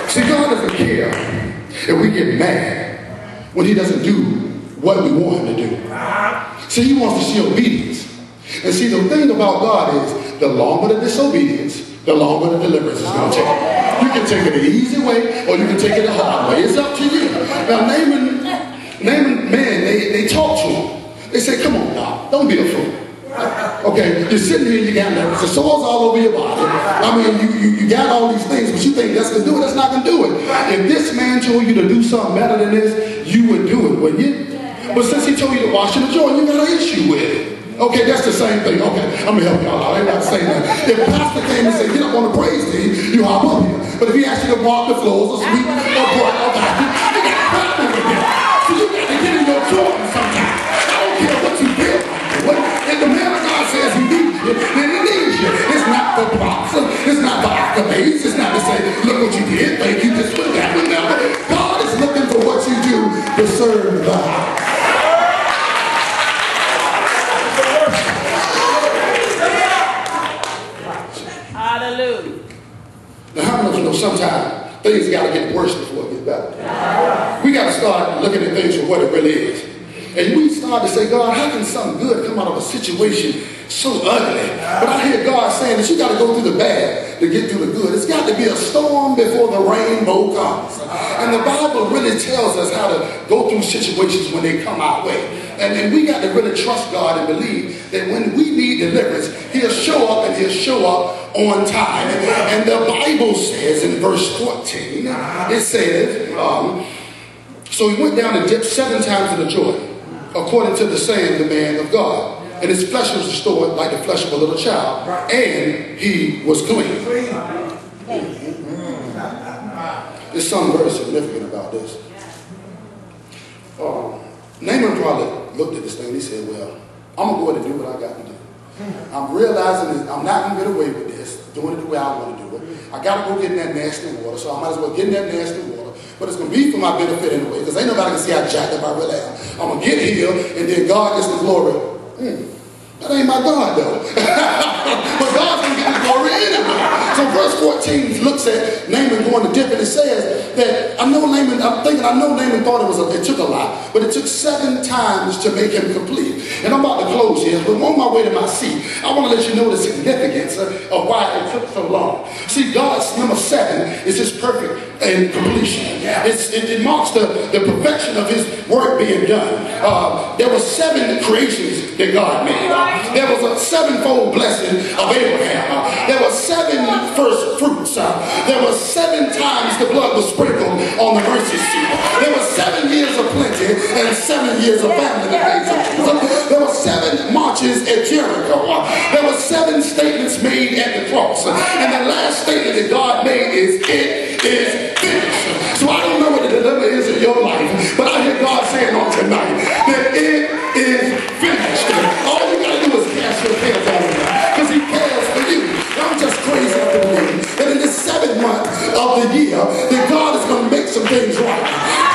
See, God doesn't care if we get mad when he doesn't do what we want him to do. See, he wants to see obedience. And see, the thing about God is, the longer the disobedience, the longer the deliverance is going to take. You can take it the easy way, or you can take it the hard way. It's up to you. Now, Naaman, man, they talk to him. They say, come on now, don't be a fool. Okay, you're sitting here, you got the sores all over your body. I mean, you got all these things, but you think that's going to do it. That's not going to do it. If this man told you to do something better than this, you would do it, wouldn't you? But since he told you to wash in the Jordan, you got an issue with it. Okay, that's the same thing. Okay, I'm going to help y'all out. I ain't not saying that. If pastor came and said, get up on the praise team, you hop up here. But if he asked you to walk the floors or sweep or brush or vacuum, you got a problem with that. So you got to get in your Jordan sometimes. I don't care what you feel. If the man of God says he needs you, then he needs you. It's not for props. It's not for accolades. It's not to say, look what you did. Thank you. This one, that one, now. God is looking for what you do to serve the house. Hallelujah. Now, how many of you know sometimes things got to get worse before it gets better? We got to start looking at things for what it really is. And we start to say, God, how can something good come out of a situation so ugly? But I hear God saying that you got to go through the bad to get through the good. It's got to be a storm before the rainbow comes. And the Bible really tells us how to go through situations when they come our way. And then we got to really trust God and believe that when we need deliverance, he'll show up and he'll show up on time. And the Bible says in verse 14, it says, so he went down and dipped 7 times in the Jordan, according to the saying of the man of God. And his flesh was restored like the flesh of a little child. And he was clean. There's something very significant about this. Naaman probably looked at this thing and he said, well, I'm going to go ahead and do what I got to do. I'm realizing that I'm not going to get away with this, doing it the way I want to do it. I got to go get in that nasty water, so I might as well get in that nasty water. But it's going to be for my benefit anyway, because ain't nobody can see how jacked up I really am. I'm going to get here, and then God gets the glory. That ain't my God, though. But God's going to get the glory anyway. So verse 14 looks at Naaman going to dip, and it says that I know Naaman thought it took a lot, but it took 7 times to make him complete. And I'm about to close here, but on my way to my seat, I want to let you know the significance of why it took so long. See, God's number 7 is his perfect and completion. It marks the perfection of his work being done. There were 7 creations that God made. There was a 7-fold blessing of Abraham. There were 7 first fruits. There were 7 times the blood was sprinkled on the mercy seat. There were 7 years of plenty and 7 years of famine. There were 7 marches at Jericho. There were 7 statements made at the cross. And the last statement that God made is, it is finished. So I don't know what the deliverance is in your life, but I hear God saying on tonight that it is finished. All you got to do is cast your cares on him, because he cares for you. I'm just crazy to believe that in this 7th month of the year that God is going to make some things right.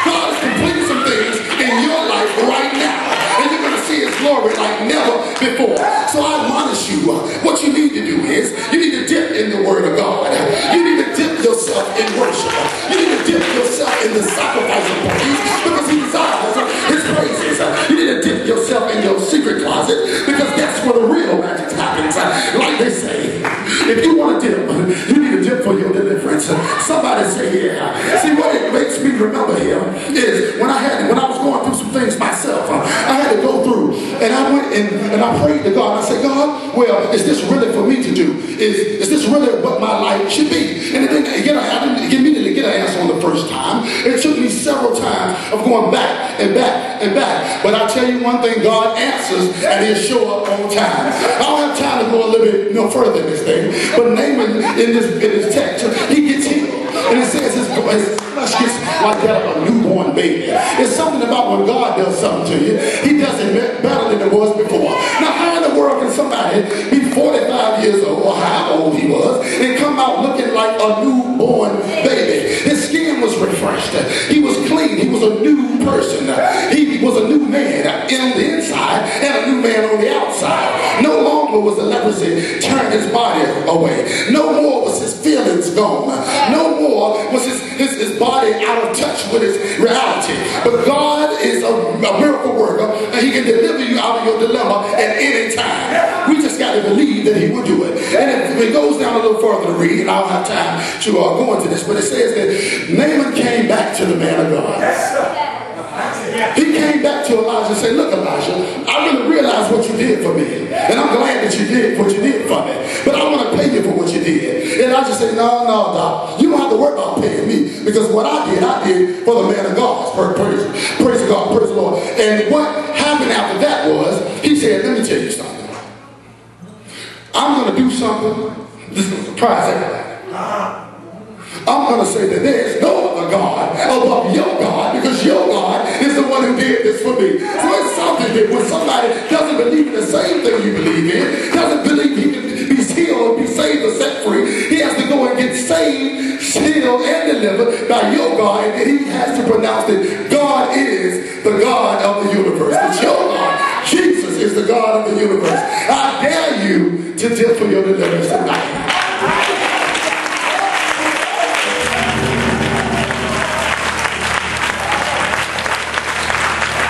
God is completing some things in your life right now, and you're going to see his glory like never before. So I admonish you, what you need to do is you need to dip in the word of God. You need to dip yourself in worship. You need to dip yourself in the sacrifice of praise, because he desires his praises. You need to dip yourself in your secret closet, because that's where the real magic happens. Like they say, if you want to dip, you need to dip for your deliverance. Somebody say, yeah. See, what it makes me remember here is when I was going through some things myself, I had to go through, and I went and I prayed to God. I said, God, well, is this really for me to do? Is this really what my life should be? And I didn't immediately get an answer on the first time. It took me several times of going back and back and back. But I tell you one thing, God answers and he'll show up on time. I don't have time to go a little bit further in this thing. But Naaman in this text, he gets healed. And it says his flesh gets like that of a newborn baby. It's something about when God does something to you, he does it better than it was before. Now, how in the world can somebody be 45 years old, or how old he was, and come out looking like a newborn baby? His skin was refreshed. He was clean. He was a new person. He was a new man on the inside and a new man on the outside. No longer was the leprosy turned his body away. No more was his feelings gone. No more was his his body out of touch with his reality. But God is a miracle worker, and he can deliver you out of your dilemma at any time. We just got to believe that he will do it. And if it goes down a little further to read, and I don't have time to go into this, but it says that Naaman came back to the man of God. He came back to Elijah and said, look, Elijah, I really realize what you did for me. And I'm glad that you did what you did for me. But I want to pay you for what you did. And Elijah said, no, Doc. You don't have to worry about paying me. Because what I did for the man of God. Praise God, praise the Lord. And what happened after that was, he said, let me tell you something. I'm going to do something. This is going to surprise everybody. I'm going to say that there is no other God above your God, because your God is the one who did this for me. So it's something that when somebody doesn't believe in the same thing you believe in, doesn't believe he can be healed, be saved or set free, he has to go and get saved, healed, and delivered by your God, and then he has to pronounce that God is the God of the universe. It's your God. Jesus is the God of the universe. I dare you to deal for your deliverance tonight.